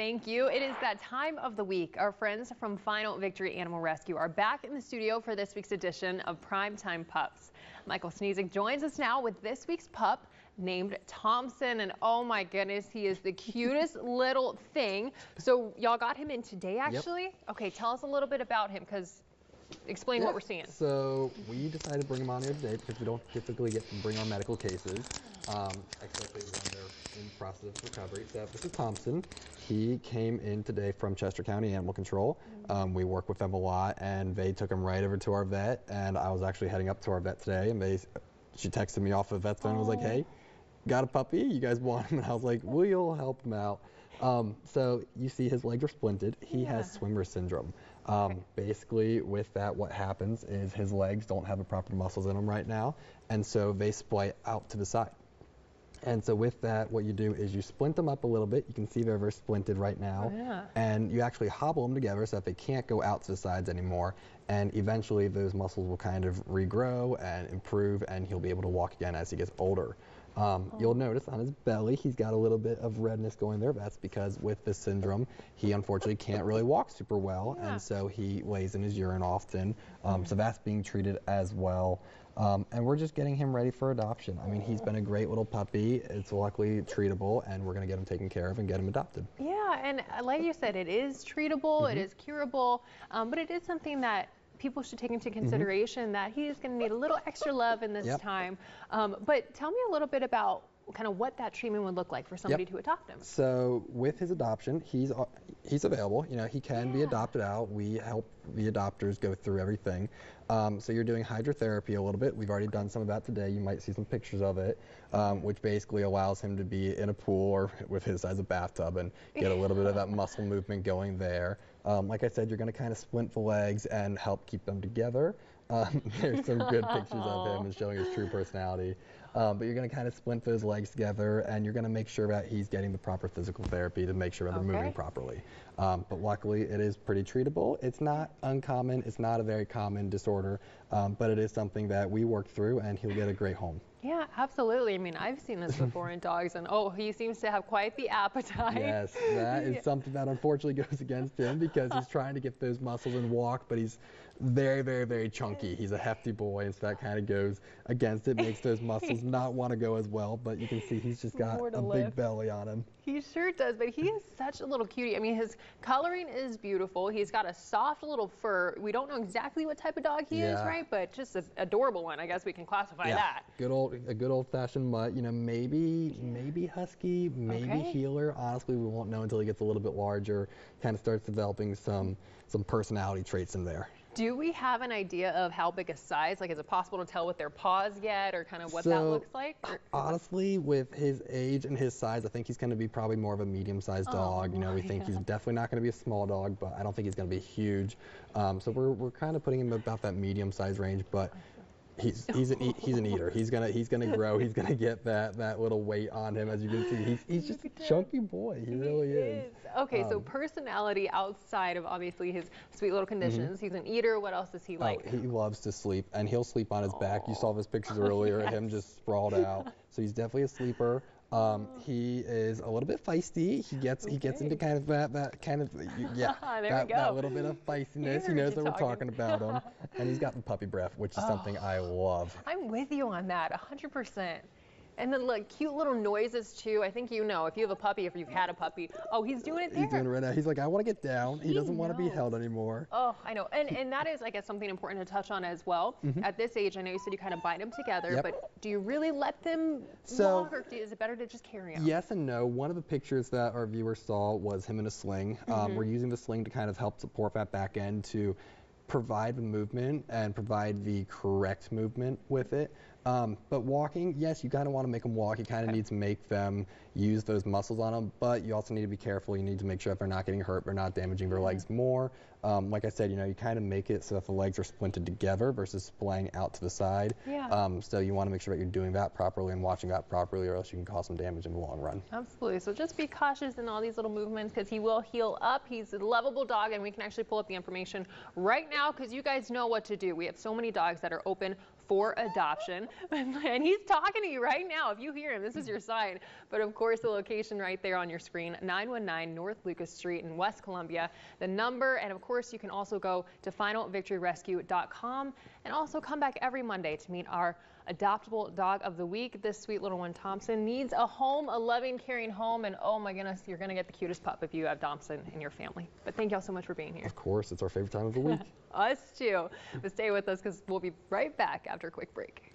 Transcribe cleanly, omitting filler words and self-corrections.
thank you. It is that time of the week. Our friends from Final Victory Animal Rescue are back in the studio for this week's edition of Primetime Pups. Michael Sneezek joins us now with this week's pup named Thompson, and oh my goodness, he is the cutest little thing. So y'all got him in today, actually? Yep. Okay, tell us a little bit about him, because explain what we're seeing. So we decided to bring him on here today because we don't typically get to bring on medical cases, especially when they're in process of recovery. So this is Thompson. He came in today from Chester County Animal Control. We work with them a lot, and they took him right over to our vet, and I was actually heading up to our vet today, and she texted me off the vet's phone and was like, hey, got a puppy? You guys want him? And I was like, we'll help him out. So you see his legs are splinted. He has swimmer syndrome. Basically with that, what happens is his legs don't have the proper muscles in them right now, and so they splay out to the side. And so with that, what you do is you splint them up a little bit. You can see they're very splinted right now. And you actually hobble them together so that they can't go out to the sides anymore. And eventually those muscles will kind of regrow and improve, and he'll be able to walk again as he gets older. You'll notice on his belly, he's got a little bit of redness going there. That's because with this syndrome, he unfortunately can't really walk super well, and so he lays in his urine often. So that's being treated as well. And we're just getting him ready for adoption. I mean, he's been a great little puppy. It's luckily treatable, and we're going to get him taken care of and get him adopted. Yeah, and like you said, it is treatable, it is curable, but it is something that people should take into consideration that he is going to need a little extra love in this time. But tell me a little bit about kind of what that treatment would look like for somebody to adopt him. So with his adoption, he's available. You know, he can be adopted out. We help the adopters go through everything. So you're doing hydrotherapy a little bit. We've already done some of that today. You might see some pictures of it, which basically allows him to be in a pool or with his size of bathtub and get a little bit of that muscle movement going there. Like I said, you're going to kind of splint the legs and help keep them together. There's some good pictures of him and showing his true personality. But you're going to kind of splint those legs together, and you're going to make sure that he's getting the proper physical therapy to make sure that they're moving properly. But luckily, it is pretty treatable. It's not uncommon. It's not a very common disorder, but it is something that we work through, and he'll get a great home. Yeah, absolutely. I mean, I've seen this before in dogs, and he seems to have quite the appetite. Yes, that is something that unfortunately goes against him because he's trying to get those muscles and walk, but he's very, very, very chunky. He's a hefty boy, and so that kind of goes against it, makes those muscles not want to go as well, but you can see he's just got a big belly on him. He sure does, but he is such a little cutie. I mean, his coloring is beautiful. He's got a soft little fur. We don't know exactly what type of dog he is, right? But just an adorable one. I guess we can classify that. A good old-fashioned mutt. You know, maybe husky, maybe healer. Honestly, we won't know until he gets a little bit larger, kind of starts developing some personality traits in there. Do we have an idea of how big a size? Like, is it possible to tell with their paws yet, or kind of what that looks like? Honestly, with his age and his size, I think he's going to be probably more of a medium-sized dog. You know, we think he's definitely not going to be a small dog, but I don't think he's going to be huge. So we're kind of putting him about that medium-sized range, but he's an eater. He's gonna grow. He's gonna get that little weight on him. As you can see, he's just a chunky boy. He really is. Okay, so personality outside of obviously his sweet little conditions. He's an eater. What else is he like? He loves to sleep, and he'll sleep on his back. You saw his pictures earlier, him just sprawled out. So he's definitely a sleeper. He is a little bit feisty. He gets into kind of that kind of that little bit of feistiness. He knows that we're talking about him, and he's got the puppy breath, which is something I love. I'm with you on that, 100%. And then like cute little noises too. I think you know, if you have a puppy, if you've had a puppy, he's doing it there. He's doing it right now. He's like, I want to get down. He doesn't want to be held anymore. Oh, I know. And that is, I guess, something important to touch on as well. At this age, I know you said you kind of bind them together, but do you really let them walk, or is it better to just carry them? Yes and no. One of the pictures that our viewers saw was him in a sling. We're using the sling to kind of help support that back end to provide the movement and provide the correct movement with it. But walking, yes, you kind of want to make them walk. You kind of need to make them use those muscles on them, but you also need to be careful. You need to make sure that they're not getting hurt, they're not damaging their legs more. Like I said, you know, you kind of make it so that the legs are splinted together versus splaying out to the side. So you want to make sure that you're doing that properly and watching that properly, or else you can cause some damage in the long run. Absolutely. So just be cautious in all these little movements, because he will heal up. He's a lovable dog, and we can actually pull up the information right now, because you guys know what to do. We have so many dogs that are open for adoption. And he's talking to you right now. If you hear him, this is your sign. But of course, the location right there on your screen, 919 North Lucas Street in West Columbia. The number, and of course, you can also go to finalvictoryrescue.com and also come back every Monday to meet our adoptable dog of the week. This sweet little one, Thompson, needs a home, a loving, caring home. And oh my goodness, you're going to get the cutest pup if you have Thompson in your family. But thank y'all so much for being here. Of course, it's our favorite time of the week. Us too. But stay with us because we'll be right back after a quick break.